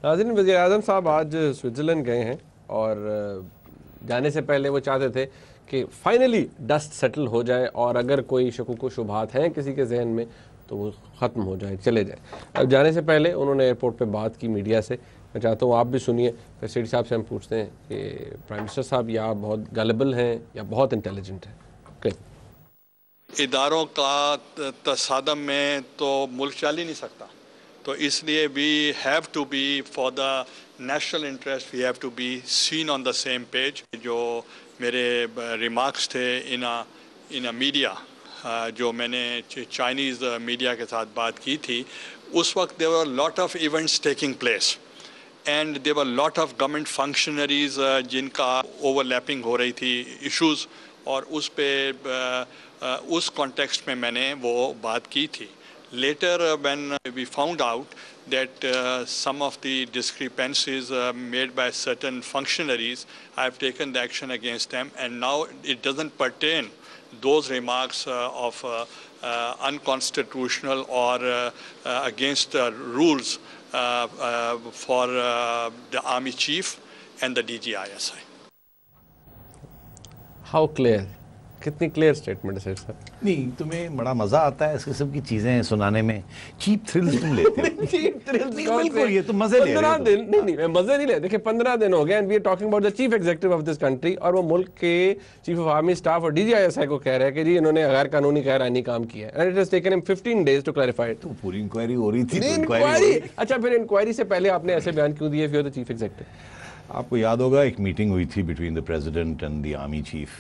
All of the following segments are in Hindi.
नाज़रीन, वज़ीर-ए-आज़म साहब आज स्विट्ज़रलैंड गए हैं और जाने से पहले वो चाहते थे कि फाइनली डस्ट सेटल हो जाए और अगर कोई शकूक व शुबहात हैं किसी के जहन में तो वो ख़त्म हो जाए, चले जाए। अब जाने से पहले उन्होंने एयरपोर्ट पे बात की मीडिया से। मैं चाहता हूँ आप भी सुनिए। फिर सेठी साहब से हम पूछते हैं कि प्राइम मिनिस्टर साहब या बहुत गलेबल हैं या बहुत इंटेलिजेंट हैं। इदारों का तसादम में तो मुल्क चल ही नहीं सकता, तो इसलिए we have to be for the national interest, we have to be seen on the same page. जो मेरे रिमार्क्स थे इन अ मीडिया, जो मैंने चाइनीज़ मीडिया के साथ बात की थी, उस वक्त there were lot of events taking place and there were lot of government functionaries जिनका ओवरलैपिंग हो रही थी इश्यूज़, और उस कॉन्टेक्स्ट में मैंने वो बात की थी। Later, when we found out that some of the discrepancies made by certain functionaries, I have taken the action against them, and now it doesn't pertain those remarks of unconstitutional or against rules for the Army Chief and the DGISI. How clear? कितनी क्लियर स्टेटमेंट है सर? नहीं, तुम्हें बड़ा मजा आता है इस किस्म की चीजें सुनाने में, चीप थ्रिल्स तुम लेते हो। चीप थ्रिल्स बिल्कुल, ये तुम मजे ले रहे हो। 15 दिन नहीं, मैं मजे नहीं ले। देखिए 15 दिन हो गए and we are talking about the chief executive of this country, और वो मुल्क के चीफ ऑफ आर्मी स्टाफ और डीजीआईएसआई को कह रहे हैं कि जी इन्होंने गैर कानूनी गैरानी काम किया है and it has taken him 15 days to clarify it. तो पूरी इंक्वायरी हो रही थी। इंक्वायरी, अच्छा फिर इंक्वायरी से पहले आपने ऐसे बयान क्यों दिए? फिर द चीफ एग्जीक्यूटिव, आपको याद होगा एक मीटिंग हुई थी between the president and the army chief,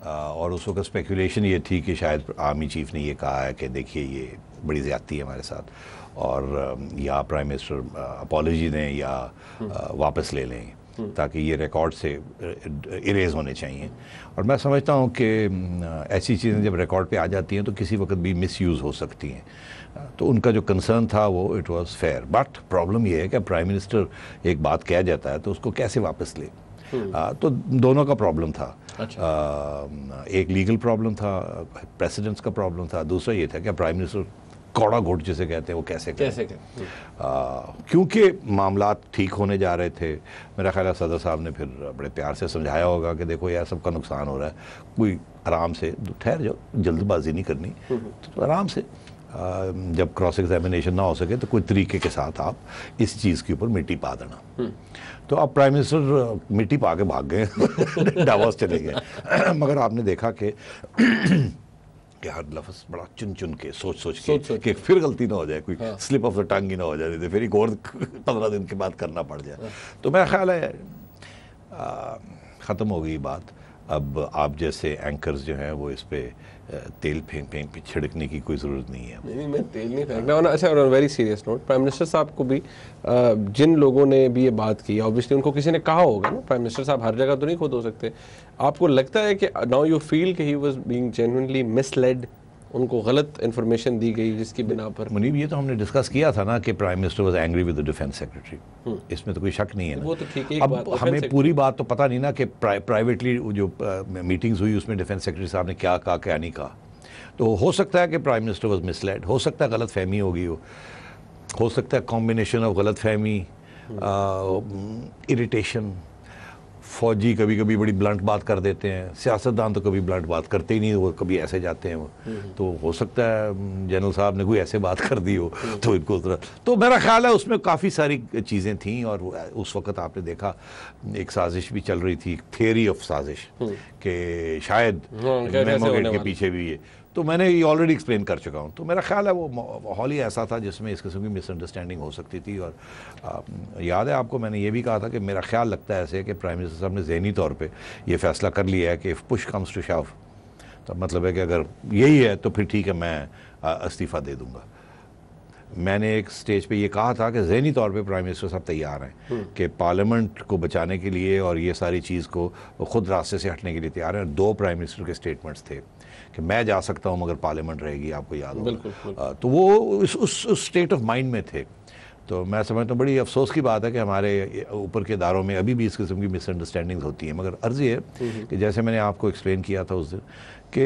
और उस वक्त स्पेकुलेशन ये थी कि शायद आर्मी चीफ ने ये कहा है कि देखिए ये बड़ी ज़्यादती है हमारे साथ, और या प्राइम मिनिस्टर अपॉलॉजी दें या वापस ले लें ताकि ये रिकॉर्ड से इरेज होने चाहिए। और मैं समझता हूँ कि ऐसी चीज़ें जब रिकॉर्ड पे आ जाती हैं तो किसी वक्त भी मिसयूज़ हो सकती हैं, तो उनका जो कंसर्न था वो it was fair. But problem ये है कि प्राइम मिनिस्टर एक बात कह जाता है तो उसको कैसे वापस ले। तो दोनों का प्रॉब्लम था। अच्छा। एक लीगल प्रॉब्लम था, प्रेसिडेंट्स का प्रॉब्लम था, दूसरा ये था कि प्राइम मिनिस्टर कौड़ा घोट जिसे कहते हैं वो कैसे क्योंकि मामलात ठीक होने जा रहे थे। मेरा ख्याल है सदर साहब ने फिर बड़े प्यार से समझाया होगा कि देखो यार सबका नुकसान हो रहा है, कोई आराम से ठहर जाओ, जल्दबाजी नहीं करनी, तो आराम से जब क्रॉस एग्जामिनेशन ना हो सके तो कोई तरीके के साथ आप इस चीज़ के ऊपर मिट्टी पा देना। तो अब प्राइम मिनिस्टर मिट्टी पा के भाग गए, डावोस चले गए। मगर आपने देखा कि हर लफ्ज़ बड़ा चुन चुन के सोच के कि फिर गलती ना हो जाए, कोई स्लिप ऑफ द टंग ही ना हो जाए, फिर एक और 15 दिन के बाद करना पड़ जाए। तो मेरा ख्याल है ख़त्म हो गई बात। अब आप जैसे एंकर्स जो हैं वो इस पे तेल फेंक छिड़कने की कोई ज़रूरत नहीं है। नहीं, मैं तेल नहीं फेंकना। अच्छा, और very serious note, prime minister साहब को भी जिन लोगों ने भी ये बात की, ऑब्वियसली उनको किसी ने कहा होगा ना, प्राइम मिनिस्टर साहब हर जगह तो नहीं खुद हो सकते। आपको लगता है कि नाउ यू फील कि he was being genuinely misled, उनको गलत इन्फॉर्मेशन दी गई जिसकी बिना पर? मुनीब, ये तो हमने डिस्कस किया था ना कि prime minister was angry with the defence secretary, इसमें तो कोई शक नहीं है ना। वो तो ठीक है। अब हमें पूरी बात तो पता नहीं ना कि प्राइवेटली जो मीटिंग्स हुई उसमें डिफेंस सेक्रेटरी साहब ने क्या कहा क्या नहीं कहा। तो हो सकता है कि प्राइम मिनिस्टर वाज मिसलेड, हो सकता है गलत फहमी होगी, हो सकता है कॉम्बिनेशन ऑफ गलत फहमी, इरिटेशन। फौजी कभी कभी बड़ी ब्लंट बात कर देते हैं, सियासतदान तो कभी ब्लंट बात करते ही नहीं, वो कभी ऐसे जाते हैं वो। तो हो सकता है जनरल साहब ने कोई ऐसे बात कर दी हो तो इनको तो मेरा ख्याल है उसमें काफ़ी सारी चीज़ें थीं। और उस वक्त आपने देखा एक साजिश भी चल रही थी, थियरी ऑफ साजिश, कि शायद मेमो गेट के पीछे भी ये, तो मैंने ये ऑलरेडी एक्सप्लेन कर चुका हूँ। तो मेरा ख्याल है वो माहौल ही ऐसा था जिसमें इस किस्म की मिसअंडरस्टैंडिंग हो सकती थी। और याद है आपको मैंने ये भी कहा था कि मेरा ख्याल लगता है ऐसे कि प्राइम मिनिस्टर साहब ने ज़हनी तौर पे ये फ़ैसला कर लिया है कि इफ़ पुश कम्स टू शव, तो मतलब है कि अगर यही है तो फिर ठीक है, मैं इस्तीफ़ा दे दूँगा। मैंने एक स्टेज पे ये कहा था कि ज़हनी तौर पे प्राइम मिनिस्टर साहब तैयार हैं कि पार्लियामेंट को बचाने के लिए और ये सारी चीज़ को ख़ुद रास्ते से हटने के लिए तैयार हैं। 2 प्राइम मिनिस्टर के स्टेटमेंट्स थे कि मैं जा सकता हूँ मगर पार्लियामेंट रहेगी, आपको याद होगा। तो वो उस स्टेट ऑफ माइंड में थे। तो मैं समझता हूँ बड़ी अफसोस की बात है कि हमारे ऊपर के इदारों में अभी भी इस किस्म की मिसअंडरस्टैंडिंग्स होती हैं। मगर अर्ज़ ये है कि जैसे मैंने आपको एक्सप्लेन किया था उस दिन कि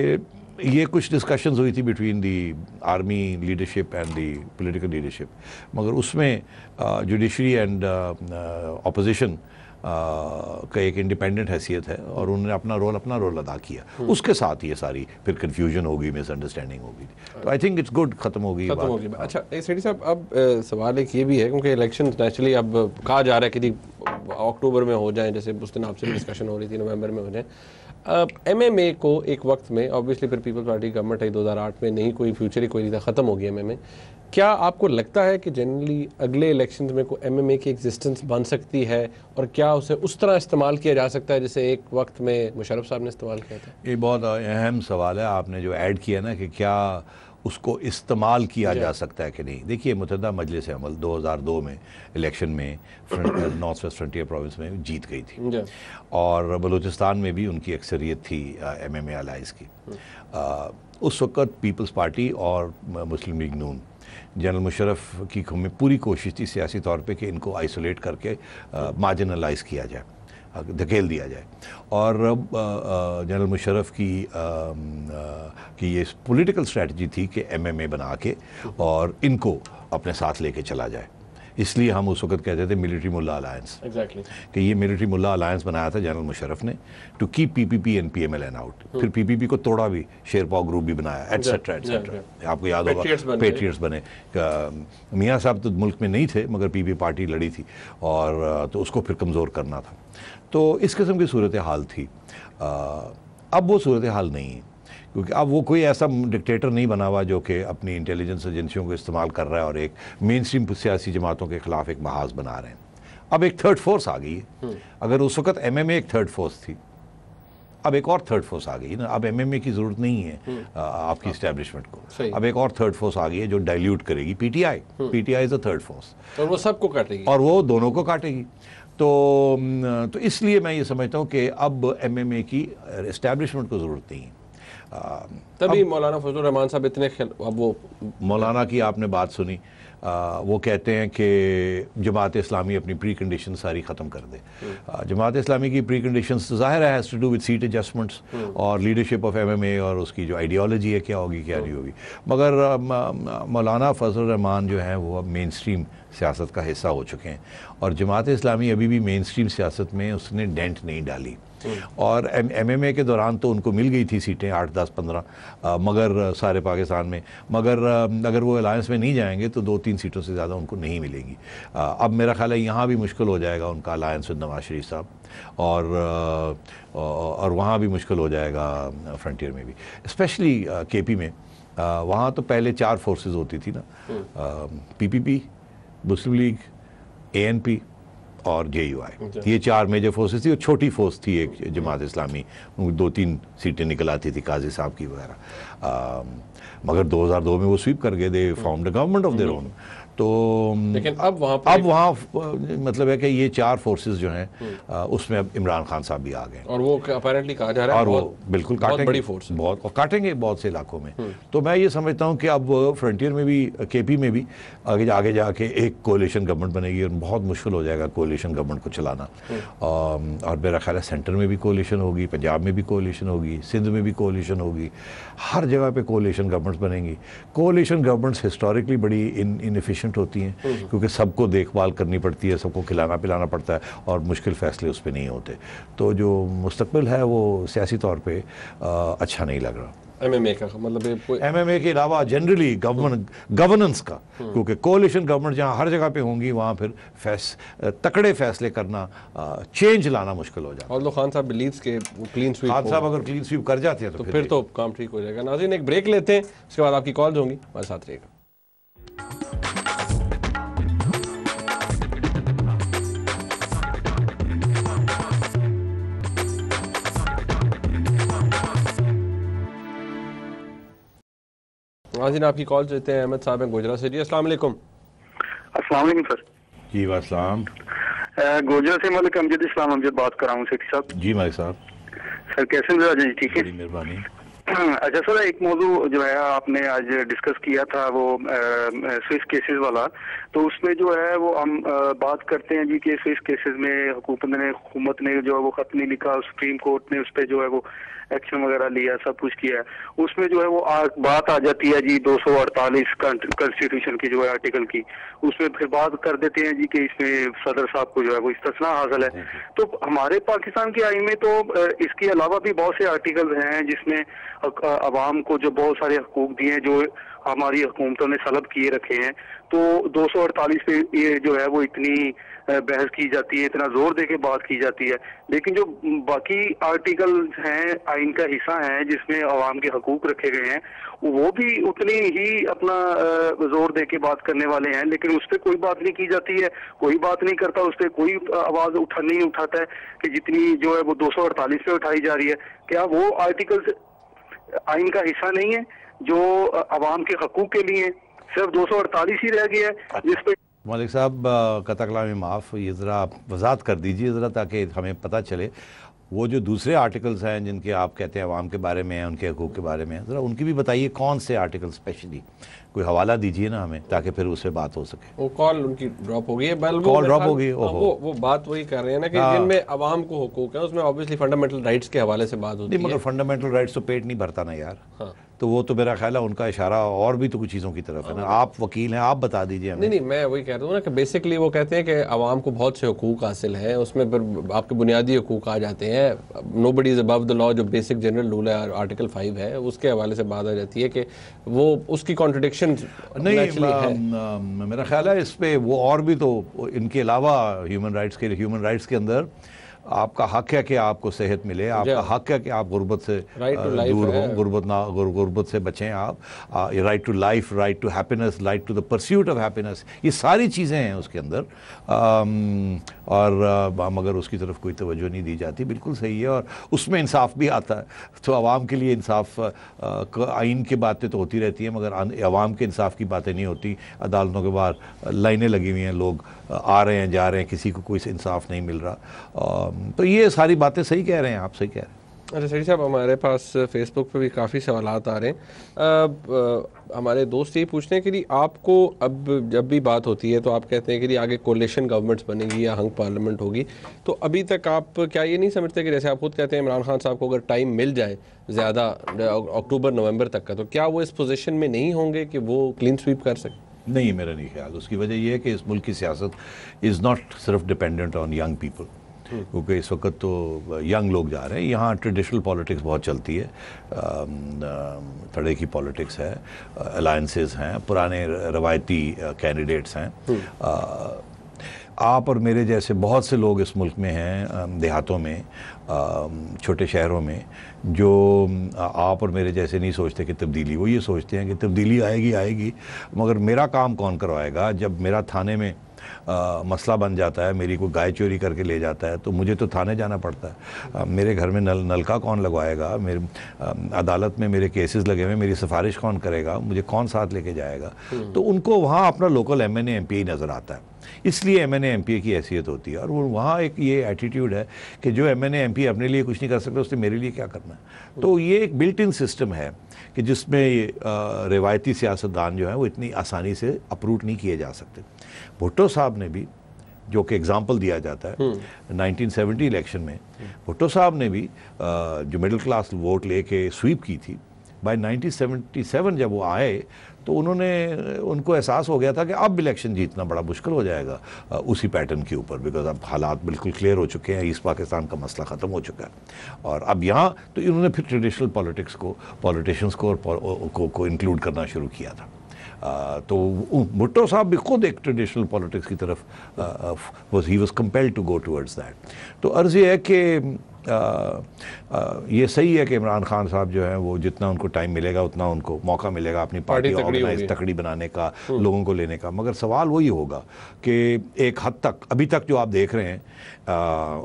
ये कुछ डिस्कशंस हुई थी between the army leadership and the political leadership, मगर उसमें जुडिशरी एंड अपोजिशन का एक इंडिपेंडेंट हैसियत है और उन्होंने अपना रोल अदा किया। उसके साथ ये सारी फिर कन्फ्यूजन होगी, मिसअंडरस्टैंडिंग होगी, तो आई थिंक इट्स गुड, खत्म होगी बात। अच्छा सेठी साहब, अब सवाल एक ये भी है क्योंकि इलेक्शन नेचुरली अब कहा जा रहा है कि अक्टूबर में हो जाएं, जैसे उस दिन आपसे डिस्कशन हो रही थी नवंबर में हो जाए। MMA को एक वक्त में ऑब्वियसली फिर पीपल्स पार्टी गवर्नमेंट आई 2008 में, नहीं कोई फ्यूचर ही कोई नहीं था, ख़त्म हो गया MMA। क्या आपको लगता है कि जनरली अगले इलेक्शंस में कोई MMA की एग्जिस्टेंस बन सकती है और क्या उसे उस तरह इस्तेमाल किया जा सकता है जैसे एक वक्त में मुशर्रफ साहब ने इस्तेमाल किया था? ये बहुत अहम सवाल है आपने जो ऐड किया ना, कि क्या उसको इस्तेमाल किया जा सकता है कि नहीं। देखिए, मुतहदा मजलिस अमल 2002 में इलेक्शन में नॉर्थ वेस्ट फ्रंटियर प्रोविंस में जीत गई थी और बलूचिस्तान में भी उनकी अक्सरियत थी MMA अलाइंस की। उस वक़्त पीपल्स पार्टी और मुस्लिम लीग नून, जनरल मुशर्रफ की पूरी कोशिश थी सियासी तौर पे कि इनको आइसोलेट करके मार्जिनलाइज किया जाए, धकेल दिया जाए। और जनरल मुशर्रफ की ये पॉलिटिकल स्ट्रेटजी थी कि MMA बना के और इनको अपने साथ लेके चला जाए। इसलिए हम उस वक्त कहते थे मिलिट्री मुल्ला अलायंस, कि ये मिलिट्री मुल्ला अलायंस बनाया था जनरल मुशर्रफ ने to keep PPP and PMLN out. फिर PPP को तोड़ा भी, शेरपाव ग्रुप भी बनाया, एटसेट्रा एटसेट्रा। आपको याद होगा पेट्रियट्स बने। मियाँ साहब तो मुल्क में नहीं थे मगर PP पार्टी लड़ी थी और तो उसको फिर कमज़ोर करना था। तो इस किस्म की सूरत हाल थी। अब वो सूरत हाल नहीं है, क्योंकि अब वो कोई ऐसा डिक्टेटर नहीं बना हुआ जो कि अपनी इंटेलिजेंस एजेंसियों को इस्तेमाल कर रहा है और एक मेन स्ट्रीम सियासी जमातों के खिलाफ एक महाज बना रहे हैं। अब एक थर्ड फोर्स आ गई है। अगर उस वक्त MMA एक थर्ड फोर्स थी, अब एक और थर्ड फोर्स आ गई ना। अब MMA की ज़रूरत नहीं है आपकी इस्टेब्लिशमेंट को। अब एक और थर्ड फोर्स आ गई है जो डाइल्यूट करेगी PTI। PTI is a third force और वो सबको काटेगी और वो दोनों को काटेगी। तो इसलिए मैं ये समझता हूँ कि अब MMA की इस्टेब्लिशमेंट को ज़रूरत नहीं है। तभी मौलाना फजलुर रहमान साहब इतने अब वो मौलाना की आपने बात सुनी, वो कहते हैं कि जमात इस्लामी अपनी प्री कंडीशन सारी ख़त्म कर दे। जमात इस्लामी की प्री कंडीशन ज़ाहिर है has to do with seat adjustments और लीडरशिप ऑफ MMA और उसकी जो आइडियोलॉजी है क्या होगी क्या नहीं होगी। मगर मौलाना फजलुर रहमान जो हैं वो अब मेन स्ट्रीम सियासत का हिस्सा हो चुके हैं और जमात इस्लामी अभी भी मेन स्ट्रीम सियासत में उसने डेंट नहीं डाली। और MMA के दौरान तो उनको मिल गई थी सीटें 8, 10, 15 मगर सारे पाकिस्तान में, मगर अगर वो अलायंस में नहीं जाएंगे तो 2-3 सीटों से ज़्यादा उनको नहीं मिलेंगी। अब मेरा ख्याल है यहाँ भी मुश्किल हो जाएगा उनका अलायंस विद नवाज शरीफ साहब और वहाँ भी मुश्किल हो जाएगा फ्रंटियर में भी, स्पेशली KP में। वहाँ तो पहले 4 फोर्सेस होती थी ना, PPP, मुस्लिम लीग, ANP और JUI। ये 4 मेजर फोर्सेस थी और छोटी फोर्स थी एक जमात इस्लामी, 2-3 सीटें निकल आती थी काजी साहब की वगैरह। मगर 2002 में वो स्वीप कर गए, दे formed a government of their own. तो लेकिन अब वहाँ मतलब है कि ये 4 फोर्सेस जो हैं उसमें अब इमरान खान साहब भी आ गए और वो अपेरेंटली कहा जा रहा है और वो बिल्कुल काटेंगे, बड़ी फोर्स बहुत और काटेंगे बहुत से इलाकों में। तो मैं ये समझता हूँ कि अब फ्रंटियर में भी KP में भी आगे जाके एक कोalition गवर्नमेंट बनेगी और बहुत मुश्किल हो जाएगा कोalition गवर्नमेंट को चलाना। और मेरा ख्याल है सेंटर में भी कोalition होगी, पंजाब में भी कोalition होगी, सिंध में भी कोalition होगी, हर जगह पे कोalition गवर्नमेंट्स बनेंगी। कोalition गवर्नमेंट्स हिस्टोरिकली बड़ी इनएफिशिएंट होती हैं क्योंकि सबको देखभाल करनी पड़ती है, सबको खिलाना पिलाना पड़ता है और मुश्किल फैसले उस पर नहीं होते। तो जो मुस्तकबिल है वो सियासी तौर पे अच्छा नहीं लग रहा। MMA का मतलब MMA के अलावा जनरली गवर्नेंस का, क्योंकि कोalition गवर्नमेंट जहाँ हर जगह पे होंगी वहाँ फिर तकड़े फैसले करना, चेंज लाना मुश्किल हो जाता है। और खान साहब बिलीव्स के क्लीन स्वीप, खान साहब अगर क्लीन स्वीप कर जाते हैं तो फिर तो काम ठीक हो जाएगा। नाज़रीन एक ब्रेक लेते हैं, उसके बाद आपकी कॉल्स होंगी, हमारे साथ रहेगा। नाज़रीन आपकी कॉल देते हैं, अहमद साहब हैं गुजरा से। जी अस्सलाम वालेकुम। अस्सलाम वालेकुम सर। जी वालेकुम। गुजरा से मलिक अमजद इस्लाम अमजद बात कर रहा हूँ सेठी साहब। जी मलिक साहब। सर कैसे मिजाज हैं? ठीक है, मेहरबानी। अच्छा सर, एक मौजू जो है आपने आज डिस्कस किया था वो स्विस केसेस वाला, तो उसमें जो है वो हम बात करते हैं जी कि स्विस केसेस में हुकूमत ने जो है वो खत नहीं लिखा, सुप्रीम कोर्ट ने उस पर जो है वो एक्शन वगैरह लिया, सब कुछ किया। उसमें जो है वो बात आ जाती है जी 248 कॉन्स्टिट्यूशन की जो है आर्टिकल की, उसमें फिर बात कर देते हैं जी कि इसमें सदर साहब को जो है वो इस्तिस्ना हासिल है। तो हमारे पाकिस्तान के आईन में तो इसके अलावा भी बहुत से आर्टिकल हैं जिसमें अवाम को जो बहुत सारे हकूक दिए हैं जो हमारी हुकूमतों ने सलब किए रखे हैं। तो 248 पे ये जो है वो इतनी बहस की जाती है, इतना जोर दे के बात की जाती है, लेकिन जो बाकी आर्टिकल हैं आइन का हिस्सा है जिसमें अवाम के हकूक रखे गए हैं, वो भी उतनी ही अपना जोर दे के बात करने वाले हैं, लेकिन उस पर कोई बात नहीं की जाती है, कोई बात नहीं करता, उस पर कोई आवाज नहीं उठाता है कि जितनी जो है वो 248 पे उठाई जा रही है। क्या वो आर्टिकल्स आइन का हिस्सा नहीं है जो अवाम के हकूक के लिए? सिर्फ 248 ही रह गया है जिस पे। मलिक साहब कता कलामी माफ़, ये ज़रा आप वजाहत कर दीजिए ज़रा, ताकि हमें पता चले वो जो दूसरे आर्टिकल्स हैं जिनके आप कहते हैं अवाम के बारे में हैं, उनके हकूक़ के बारे में हैं, ज़रा उनकी भी बताइए कौन से आर्टिकल स्पेशली, कोई हवाला दीजिए ना हमें, ताकि फिर उससे बात हो सके। वो कॉल उनकी ड्रॉप हो गई है, कॉल ड्रॉप हो गई। वो बात वही कर रहे हैं ना कि जिनमें अवाम को हकूक है उसमें ऑब्वियसली फंडामेंटल राइट्स के हवाले से बात होती है। मगर फंडामेंटल राइट्स तो पेट नहीं भरता ना यार। हाँ। तो वो तो मेरा ख्याल है उनका इशारा और भी तो कुछ चीज़ों की तरफ है ना। आप वकील हैं, आप बता दीजिए हमें। नहीं, मैं वही कह रहा हूँ ना कि बेसिकली वो कहते हैं कि आवाम को बहुत से हकूक हासिल हैं, उसमें फिर आपके बुनियादी हकूक आ जाते हैं। Nobody is above the law, जो बेसिक जनरल रूल है आर्टिकल 5 है, उसके हवाले से बात आ जाती है कि वो उसकी कॉन्ट्रडिक्शन नहीं है। मेरा ख्याल है इस पे वो और भी तो इनके अलावा ह्यूमन राइट्स के अंदर आपका हक है कि आपको सेहत मिले, आपका हक है कि आप गुर्बत से दूर हों, गुर्बत से बचें, आप right to life, right to happiness, right to the pursuit of happiness, ये सारी चीज़ें हैं उसके अंदर। और मगर उसकी तरफ कोई तवज्जो नहीं दी जाती, बिल्कुल सही है। और उसमें इंसाफ भी आता है, तो आवाम के लिए इंसाफ, आइन की बातें तो होती रहती हैं मगर आवाम के इंसाफ की बातें नहीं होती। अदालतों के बाहर लाइनें लगी हुई हैं, लोग आ रहे हैं जा रहे हैं, किसी को कोई इंसाफ नहीं मिल रहा। तो ये सारी बातें सही कह रहे हैं, आप सही कह रहे हैं। अच्छा सही साहब, हमारे पास फेसबुक पे भी काफ़ी सवालात आ रहे हैं। हमारे दोस्त ये पूछते हैं कि जी आपको अब जब भी बात होती है तो आप कहते हैं कि जी आगे कोलिशन गवर्नमेंट्स बनेगी या हंग पार्लियामेंट होगी, तो अभी तक आप क्या ये नहीं समझते कि जैसे आप खुद कहते हैं इमरान खान साहब को अगर टाइम मिल जाए ज़्यादा अक्टूबर नवंबर तक का, तो क्या वो इस पोजीशन में नहीं होंगे कि वो क्लीन स्वीप कर सकें? नहीं, मेरा नहीं ख्याल। उसकी वजह यह है कि इस मुल्क की सियासत इज़ नॉट सिर्फ डिपेंडेंट ऑन यंग पीपल, क्योंकि इस वक्त तो यंग लोग जा रहे हैं। यहाँ ट्रेडिशनल पॉलिटिक्स बहुत चलती है, थड़े की पॉलिटिक्स है, अलायंसेस हैं, पुराने रवायती कैंडिडेट्स हैं। आप और मेरे जैसे बहुत से लोग इस मुल्क में हैं, देहातों में, छोटे शहरों में, जो आप और मेरे जैसे नहीं सोचते कि तब्दीली, वो ये सोचते हैं कि तब्दीली आएगी मगर मेरा काम कौन करवाएगा। जब मेरा थाने में मसला बन जाता है, मेरी कोई गाय चोरी करके ले जाता है तो मुझे तो थाने जाना पड़ता है। मेरे घर में नलका कौन लगवाएगा, मेरे अदालत में मेरे केसेस लगे हुए, मेरी सिफारिश कौन करेगा, मुझे कौन साथ लेके जाएगा। तो उनको वहाँ अपना लोकल MNA MPA नज़र आता है, इसलिए MNA MPA की हैसियत होती है। और वो वहाँ एक ये एटीट्यूड है कि जो MNA MPA अपने लिए कुछ नहीं कर सकता, उसने मेरे लिए क्या करना है। तो ये एक बिल्ट इन सिस्टम है कि जिसमें रिवायती सियासतदान जो है वो इतनी आसानी से अप्रूव नहीं किए जा सकते। भुट्टो साहब ने भी, जो कि एग्जाम्पल दिया जाता है, 1970 इलेक्शन में भुट्टो साहब ने भी जो मिडिल क्लास वोट लेके स्वीप की थी, बाय 1977 जब वो आए तो उनको एहसास हो गया था कि अब इलेक्शन जीतना बड़ा मुश्किल हो जाएगा उसी पैटर्न के ऊपर, बिकॉज अब हालात बिल्कुल क्लियर हो चुके हैं, ईस्ट पाकिस्तान का मसला ख़त्म हो चुका है। और अब यहाँ तो इन्होंने फिर ट्रेडिशनल पॉलिटिक्स को, पॉलिटिशियंस को इंक्लूड करना शुरू किया था। तो भुट्टो साहब भी खुद एक ट्रेडिशनल पॉलिटिक्स की तरफ ही was compelled to go towards that. तो अर्ज़ ये है कि ये सही है कि इमरान खान साहब जो हैं वो जितना उनको टाइम मिलेगा उतना उनको मौका मिलेगा अपनी पार्टी ऑर्गेनाइज तकड़ी बनाने का, लोगों को लेने का। मगर सवाल वही होगा कि एक हद तक अभी तक जो आप देख रहे हैं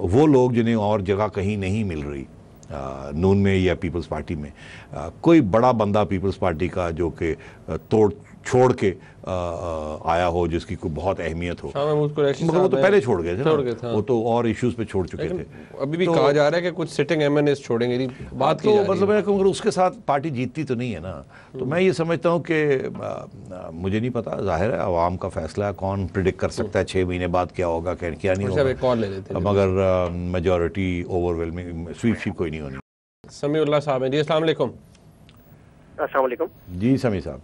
वो लोग जिन्हें और जगह कहीं नहीं मिल रही, नून में या पीपल्स पार्टी में, कोई बड़ा बंदा पीपल्स पार्टी का जो कि छोड़ के आया हो जिसकी कोई बहुत अहमियत हो, मगर वो तो पहले छोड़ गए थे ना, वो तो और इश्यूज पे छोड़ चुके थे। अभी भी कहा जा रहा है कि कुछ सिटिंग एमएनएस छोड़ेंगे, बात की जा रही है। मतलब मगर उसके साथ पार्टी जीतती तो नहीं है ना। तो मैं ये समझता हूँ कि मुझे नहीं पता, जाहिर है आवाम का फैसला है, कौन प्रिडिक्ट कर सकता है 6 महीने बाद क्या होगा क्या नहीं होगा, मगर मेजॉरिटी ओवरवेलमिंग स्वीप कोई नहीं होनी। समीउल्लाह साहब जी, अस्सलाम वालेकुम। अस्सलाम वालेकुम जी समी साहब।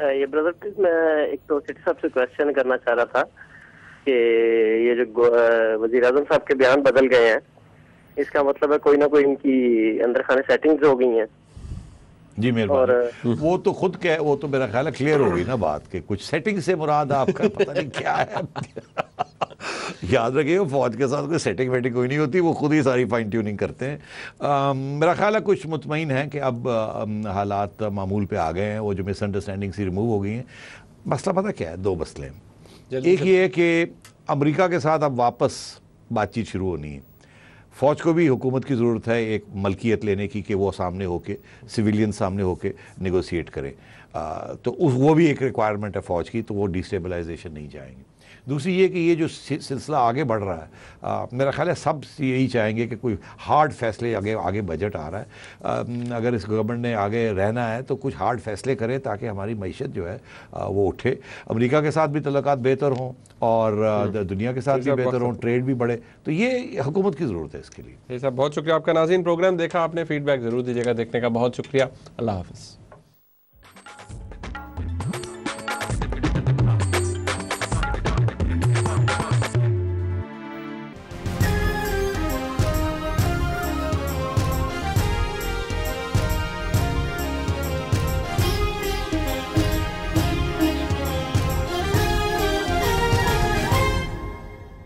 ये ब्रदर प्लीज, मैं एक तो सिटी साहब से क्वेश्चन करना चाह रहा था कि ये जो वजीर आजम साहब के बयान बदल गए हैं, इसका मतलब है कोई ना कोई इनकी अंदर खाने सेटिंग्स हो गई हैं। जी मेहरबानी। वो तो खुद क्या है, वो तो मेरा ख्याल है क्लियर हो गई ना बात के, कुछ सेटिंग से मुराद आपका पता नहीं क्या है। याद रखिए फौज के साथ कोई सेटिंग वेटिंग कोई नहीं होती, वो खुद ही सारी फाइन ट्यूनिंग करते हैं। मेरा ख्याल है कुछ मुतमईन है कि अब हालात मामूल पे आ गए हैं, वो जो मिसअंडरस्टैंडिंग सी रिमूव हो गई हैं। मसला पता क्या है, 2 मसले हैं। एक ये है कि अमेरिका के साथ अब वापस बातचीत शुरू होनी है। फ़ौज को भी हुकूमत की ज़रूरत है एक मलकियत लेने की, कि वो सामने होके सिविलियन सामने होके नेगोशिएट करें। तो वो भी एक रिक्वायरमेंट है फ़ौज की, तो वो डिस्टेबलाइजेशन नहीं जाएंगे। दूसरी ये कि ये जो सिलसिला आगे बढ़ रहा है, मेरा ख्याल है सब यही चाहेंगे कि कोई हार्ड फैसले, आगे बजट आ रहा है, अगर इस गवर्नमेंट ने आगे रहना है तो कुछ हार्ड फैसले करें ताकि हमारी मईशत जो है वो उठे, अमेरिका के साथ भी तल्लुकात बेहतर हों और दुनिया के साथ भी बेहतर हों, ट्रेड भी बढ़े। तो ये हुकूमत की ज़रूरत है इसके लिए। साहब बहुत शुक्रिया आपका। नाज़रीन, प्रोग्राम देखा आपने, फीडबैक ज़रूर दीजिएगा, देखने का बहुत शुक्रिया। अल्लाह हाफ़िज़।